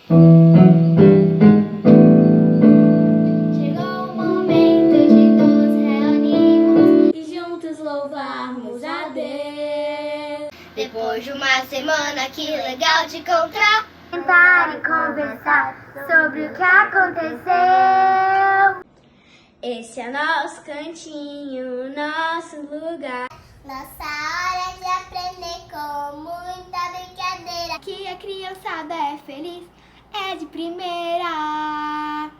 Chegou o momento de nos reunirmos e juntos louvarmos a Deus. Depois de uma semana, que legal te encontrar. Sentar e conversar sobre o que aconteceu. Esse é nosso cantinho, nosso lugar. Nossa hora de aprender com muita brincadeira. Aqui a criançada é feliz, é de primeira.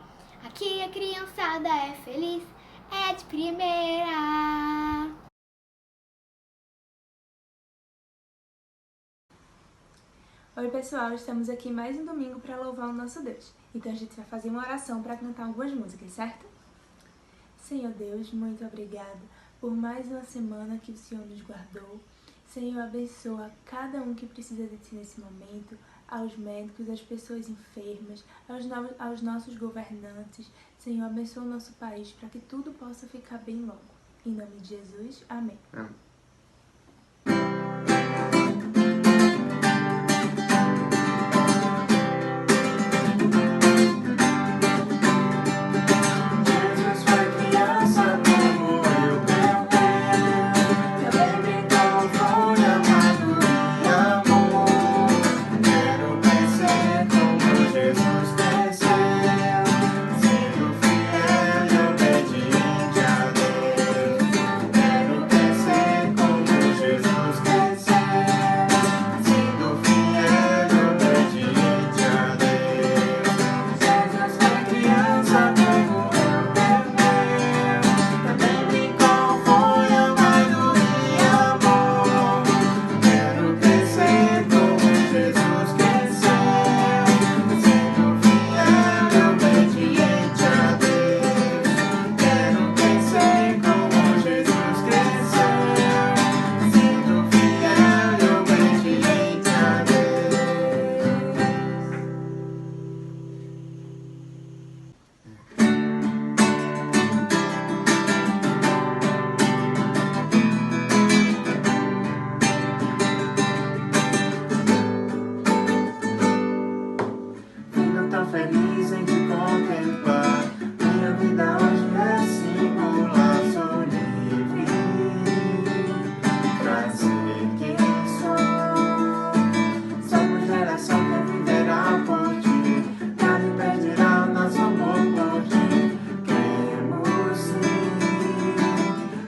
Aqui a criançada é feliz, é de primeira. Oi pessoal, estamos aqui mais um domingo para louvar o nosso Deus. Então a gente vai fazer uma oração para cantar algumas músicas, certo? Senhor Deus, muito obrigada por mais uma semana que o Senhor nos guardou. Senhor, abençoa cada um que precisa de Ti nesse momento, aos médicos, às pessoas enfermas, aos nossos governantes. Senhor, abençoa o nosso país para que tudo possa ficar bem logo. Em nome de Jesus, amém. Feliz em te contemplar. Minha vida hoje é singular. Sou livre pra ser quem sou. Somos geração que viverá por ti. Nada impedirá o nosso amor por ti. Cremos sim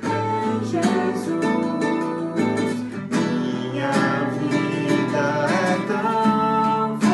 em Jesus. Minha vida é tão feliz.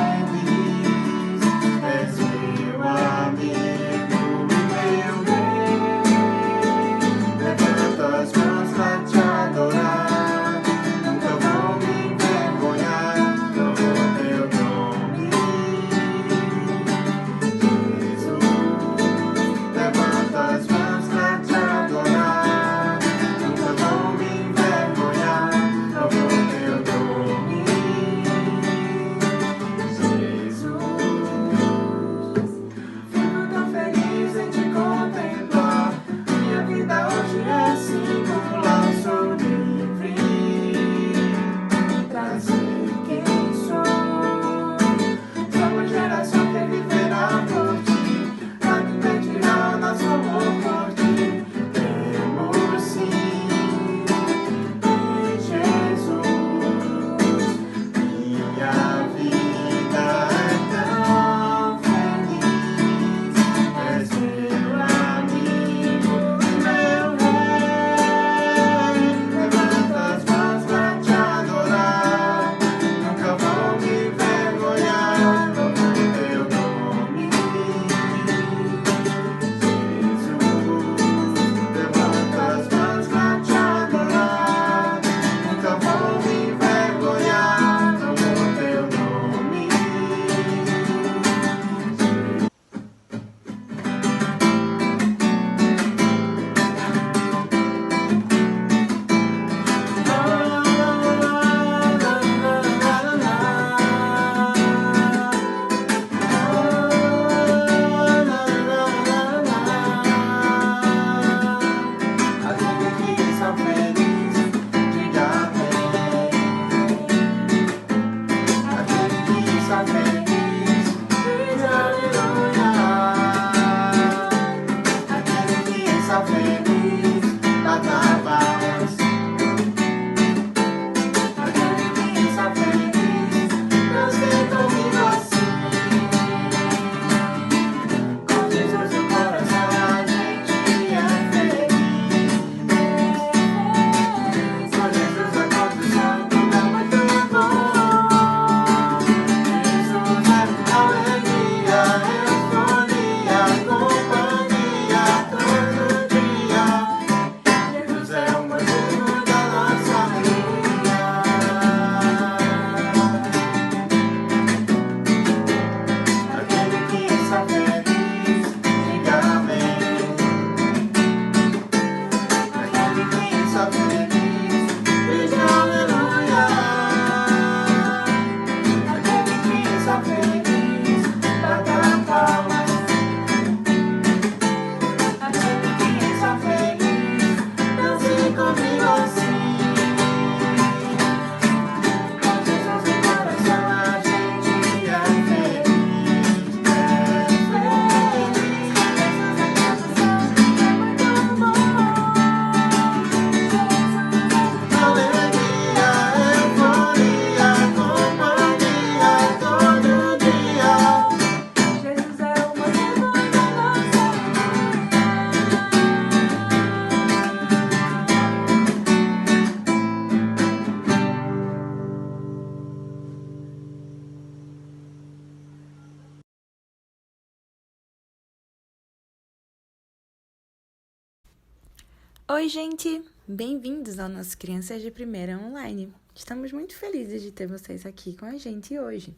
Oi, gente! Bem-vindos ao nosso Crianças de Primeira Online. Estamos muito felizes de ter vocês aqui com a gente hoje.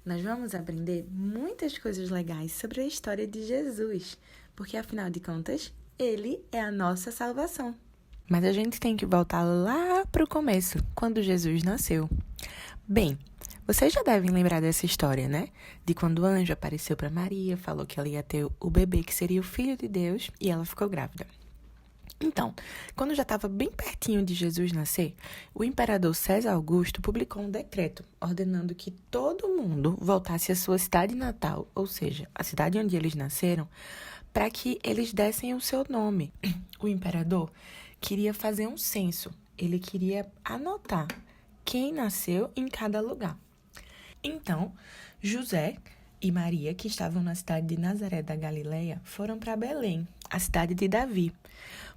Nós vamos aprender muitas coisas legais sobre a história de Jesus, porque, afinal de contas, ele é a nossa salvação. Mas a gente tem que voltar lá para o começo, quando Jesus nasceu. Bem, vocês já devem lembrar dessa história, né? De quando o anjo apareceu para Maria, falou que ela ia ter o bebê que seria o Filho de Deus e ela ficou grávida. Então, quando já estava bem pertinho de Jesus nascer, o imperador César Augusto publicou um decreto ordenando que todo mundo voltasse à sua cidade natal, ou seja, a cidade onde eles nasceram, para que eles dessem o seu nome. O imperador queria fazer um censo, ele queria anotar quem nasceu em cada lugar. Então, José e Maria, que estavam na cidade de Nazaré da Galileia, foram para Belém, a cidade de Davi,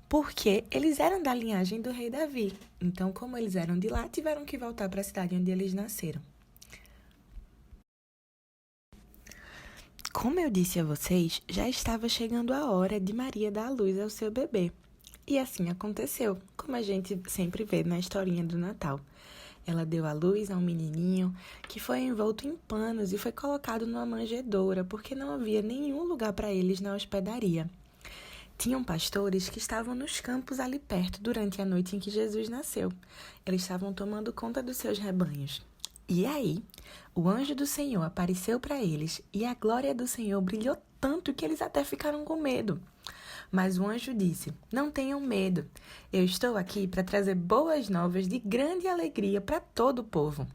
porque eles eram da linhagem do rei Davi. Então, como eles eram de lá, tiveram que voltar para a cidade onde eles nasceram. Como eu disse a vocês, já estava chegando a hora de Maria dar à luz ao seu bebê. E assim aconteceu, como a gente sempre vê na historinha do Natal. Ela deu à luz a um menininho que foi envolto em panos e foi colocado numa manjedoura, porque não havia nenhum lugar para eles na hospedaria. Tinham pastores que estavam nos campos ali perto durante a noite em que Jesus nasceu. Eles estavam tomando conta dos seus rebanhos. E aí, o anjo do Senhor apareceu para eles e a glória do Senhor brilhou tanto que eles até ficaram com medo. Mas o anjo disse: "Não tenham medo, eu estou aqui para trazer boas novas de grande alegria para todo o povo.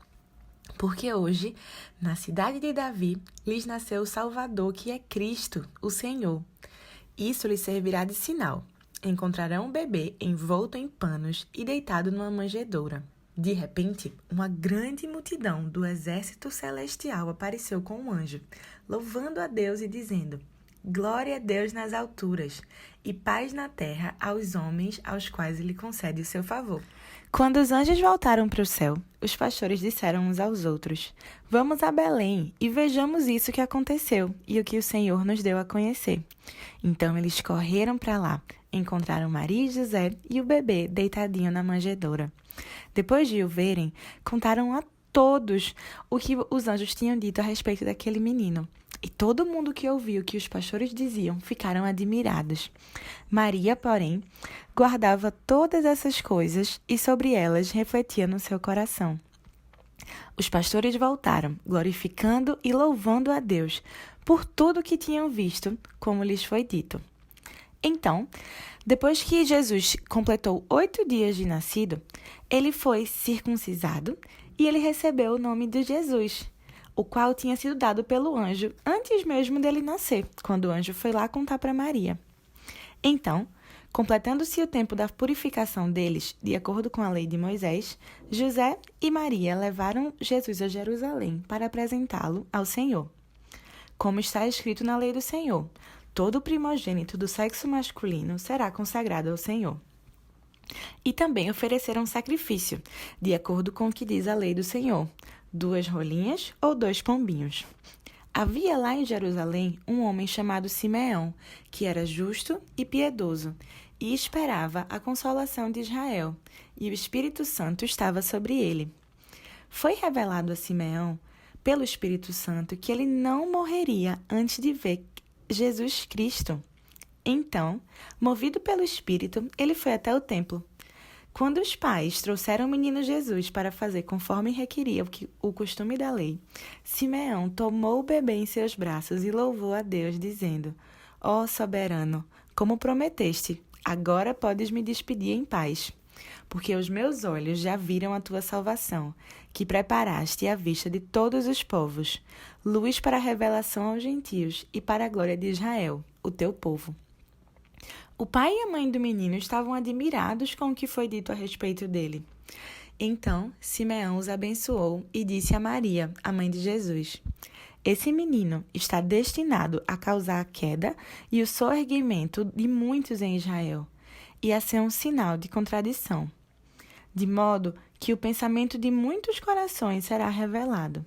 Porque hoje, na cidade de Davi, lhes nasceu o Salvador, que é Cristo, o Senhor. Isso lhes servirá de sinal. Encontrarão um bebê envolto em panos e deitado numa manjedoura." De repente, uma grande multidão do exército celestial apareceu com um anjo, louvando a Deus e dizendo: "Glória a Deus nas alturas, e paz na terra aos homens aos quais ele concede o seu favor." Quando os anjos voltaram para o céu, os pastores disseram uns aos outros: "Vamos a Belém e vejamos isso que aconteceu e o que o Senhor nos deu a conhecer." Então eles correram para lá, encontraram Maria e José e o bebê deitadinho na manjedoura. Depois de o verem, contaram a todos o que os anjos tinham dito a respeito daquele menino. E todo mundo que ouviu o que os pastores diziam ficaram admirados. Maria, porém, guardava todas essas coisas e sobre elas refletia no seu coração. Os pastores voltaram, glorificando e louvando a Deus por tudo que tinham visto, como lhes foi dito. Então, depois que Jesus completou 8 dias de nascido, ele foi circuncisado e ele recebeu o nome de Jesus, o qual tinha sido dado pelo anjo antes mesmo dele nascer, quando o anjo foi lá contar para Maria. Então, completando-se o tempo da purificação deles, de acordo com a lei de Moisés, José e Maria levaram Jesus a Jerusalém para apresentá-lo ao Senhor. Como está escrito na lei do Senhor: todo primogênito do sexo masculino será consagrado ao Senhor. E também ofereceram sacrifício, de acordo com o que diz a lei do Senhor: 2 rolinhas ou 2 pombinhos. Havia lá em Jerusalém um homem chamado Simeão, que era justo e piedoso, e esperava a consolação de Israel, e o Espírito Santo estava sobre ele. Foi revelado a Simeão, pelo Espírito Santo, que ele não morreria antes de ver Jesus Cristo. Então, movido pelo Espírito, ele foi até o templo. Quando os pais trouxeram o menino Jesus para fazer conforme requeria o costume da lei, Simeão tomou o bebê em seus braços e louvou a Deus, dizendo: "Ó soberano, como prometeste, agora podes me despedir em paz, porque os meus olhos já viram a tua salvação, que preparaste à vista de todos os povos, luz para a revelação aos gentios e para a glória de Israel, o teu povo." O pai e a mãe do menino estavam admirados com o que foi dito a respeito dele. Então, Simeão os abençoou e disse a Maria, a mãe de Jesus: "Esse menino está destinado a causar a queda e o soerguimento de muitos em Israel, e a ser um sinal de contradição, de modo que o pensamento de muitos corações será revelado.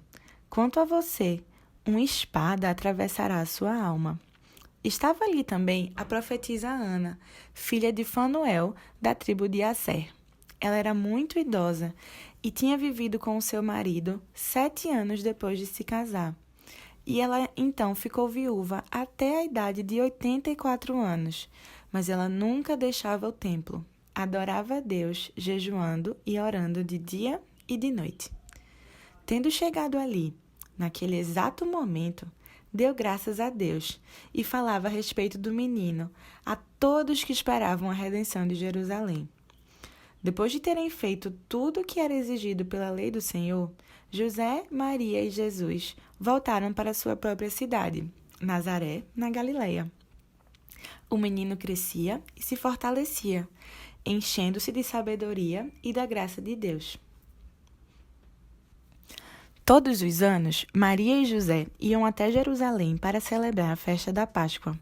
Quanto a você, uma espada atravessará a sua alma." Estava ali também a profetisa Ana, filha de Fanuel, da tribo de Asser. Ela era muito idosa e tinha vivido com o seu marido 7 anos depois de se casar. E ela então ficou viúva até a idade de 84 anos, mas ela nunca deixava o templo. Adorava a Deus, jejuando e orando de dia e de noite. Tendo chegado ali, naquele exato momento, deu graças a Deus e falava a respeito do menino a todos que esperavam a redenção de Jerusalém. Depois de terem feito tudo o que era exigido pela lei do Senhor, José, Maria e Jesus voltaram para sua própria cidade, Nazaré, na Galileia. O menino crescia e se fortalecia, enchendo-se de sabedoria e da graça de Deus. Todos os anos, Maria e José iam até Jerusalém para celebrar a festa da Páscoa.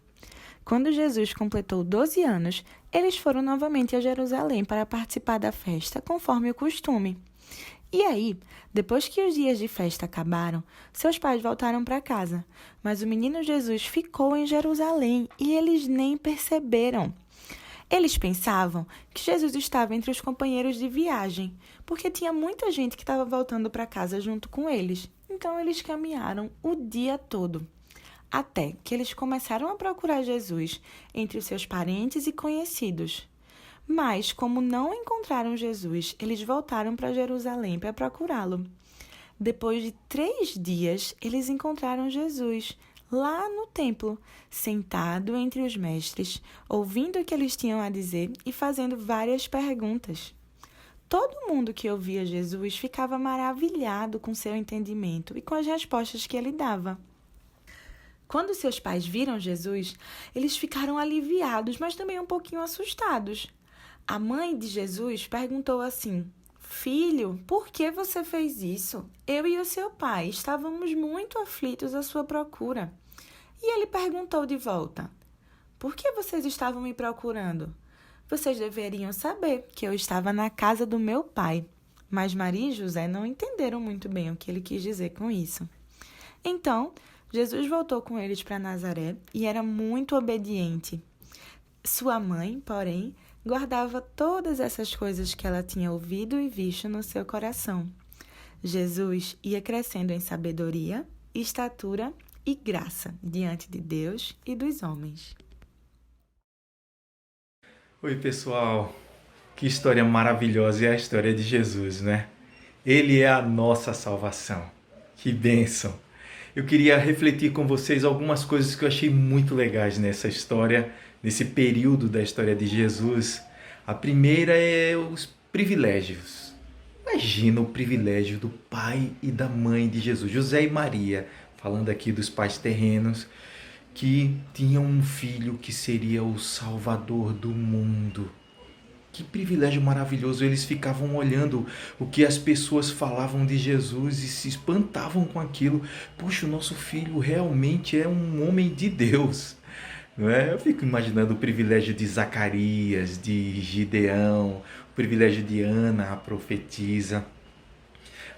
Quando Jesus completou 12 anos, eles foram novamente a Jerusalém para participar da festa, conforme o costume. E aí, depois que os dias de festa acabaram, seus pais voltaram para casa, mas o menino Jesus ficou em Jerusalém e eles nem perceberam. Eles pensavam que Jesus estava entre os companheiros de viagem, porque tinha muita gente que estava voltando para casa junto com eles. Então, eles caminharam o dia todo, até que eles começaram a procurar Jesus entre os seus parentes e conhecidos. Mas, como não encontraram Jesus, eles voltaram para Jerusalém para procurá-lo. Depois de 3 dias, eles encontraram Jesus lá no templo, sentado entre os mestres, ouvindo o que eles tinham a dizer e fazendo várias perguntas. Todo mundo que ouvia Jesus ficava maravilhado com seu entendimento e com as respostas que ele dava. Quando seus pais viram Jesus, eles ficaram aliviados, mas também um pouquinho assustados. A mãe de Jesus perguntou assim: "Filho, por que você fez isso? Eu e o seu pai estávamos muito aflitos à sua procura." E ele perguntou de volta: "Por que vocês estavam me procurando? Vocês deveriam saber que eu estava na casa do meu pai." Mas Maria e José não entenderam muito bem o que ele quis dizer com isso. Então, Jesus voltou com eles para Nazaré e era muito obediente. Sua mãe, porém, guardava todas essas coisas que ela tinha ouvido e visto no seu coração. Jesus ia crescendo em sabedoria, estatura e graça diante de Deus e dos homens. Oi, pessoal. Que história maravilhosa é a história de Jesus, né? Ele é a nossa salvação. Que bênção! Eu queria refletir com vocês algumas coisas que eu achei muito legais nessa história, nesse período da história de Jesus. A primeira é os privilégios. Imagina o privilégio do pai e da mãe de Jesus, José e Maria, falando aqui dos pais terrenos, que tinham um filho que seria o Salvador do mundo. Que privilégio maravilhoso! Eles ficavam olhando o que as pessoas falavam de Jesus e se espantavam com aquilo. Puxa, o nosso filho realmente é um homem de Deus. Não é? Eu fico imaginando o privilégio de Zacarias, de Gideão, o privilégio de Ana, a profetisa,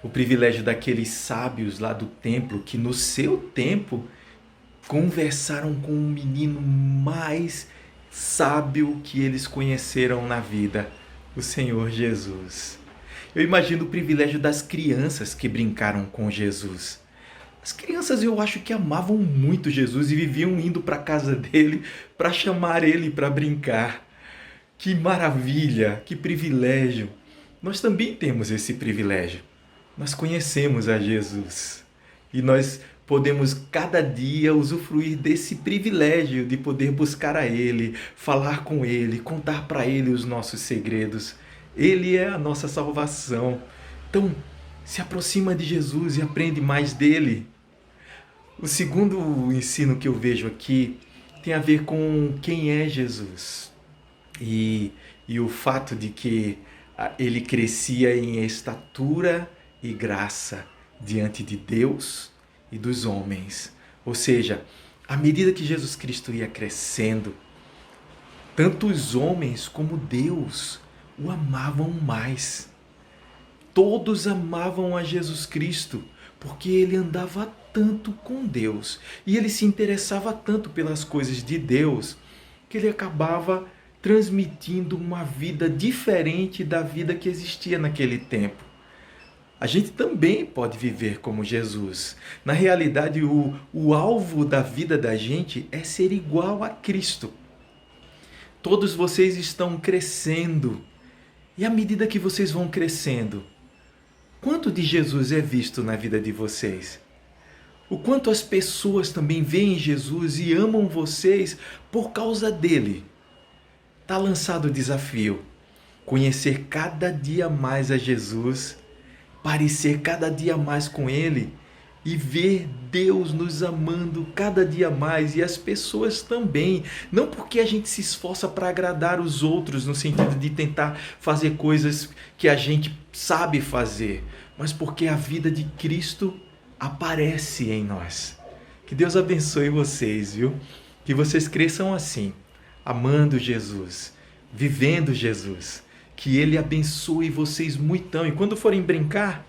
o privilégio daqueles sábios lá do templo que no seu tempo conversaram com o menino mais sábio que eles conheceram na vida, o Senhor Jesus. Eu imagino o privilégio das crianças que brincaram com Jesus. As crianças, eu acho que amavam muito Jesus e viviam indo para a casa dele para chamar ele para brincar. Que maravilha, que privilégio. Nós também temos esse privilégio. Nós conhecemos a Jesus e nós podemos cada dia usufruir desse privilégio de poder buscar a Ele, falar com Ele, contar para Ele os nossos segredos. Ele é a nossa salvação. Então, se aproxima de Jesus e aprende mais dele. O segundo ensino que eu vejo aqui tem a ver com quem é Jesus e o fato de que ele crescia em estatura e graça diante de Deus e dos homens. Ou seja, à medida que Jesus Cristo ia crescendo, tanto os homens como Deus o amavam mais. Todos amavam a Jesus Cristo, porque ele andava tanto com Deus e ele se interessava tanto pelas coisas de Deus que ele acabava transmitindo uma vida diferente da vida que existia naquele tempo. A gente também pode viver como Jesus. Na realidade, o alvo da vida da gente é ser igual a Cristo. Todos vocês estão crescendo. E à medida que vocês vão crescendo, quanto de Jesus é visto na vida de vocês? O quanto as pessoas também veem Jesus e amam vocês por causa dele? Está lançado o desafio. Conhecer cada dia mais a Jesus, parecer cada dia mais com ele e ver Deus nos amando cada dia mais e as pessoas também. Não porque a gente se esforça para agradar os outros no sentido de tentar fazer coisas que a gente sabe fazer, mas porque a vida de Cristo aparece em nós. Que Deus abençoe vocês, viu? Que vocês cresçam assim, amando Jesus, vivendo Jesus. Que Ele abençoe vocês muitão. E quando forem brincar,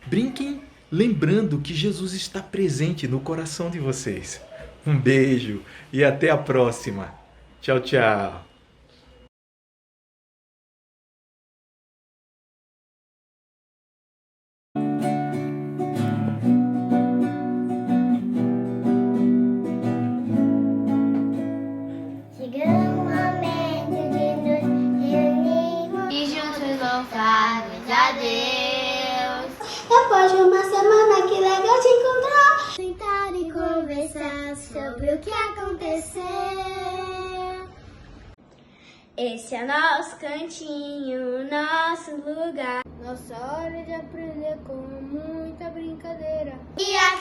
brinquem lembrando que Jesus está presente no coração de vocês. Um beijo e até a próxima. Tchau, tchau. Chegou o momento de nos reunirmos E juntos louvarmos a Deus. depois de uma semana, que legal te encontrar. Sentar e conversar sobre o que aconteceu. Esse é nosso cantinho, nosso lugar. Nossa hora de aprender com muita brincadeira. E a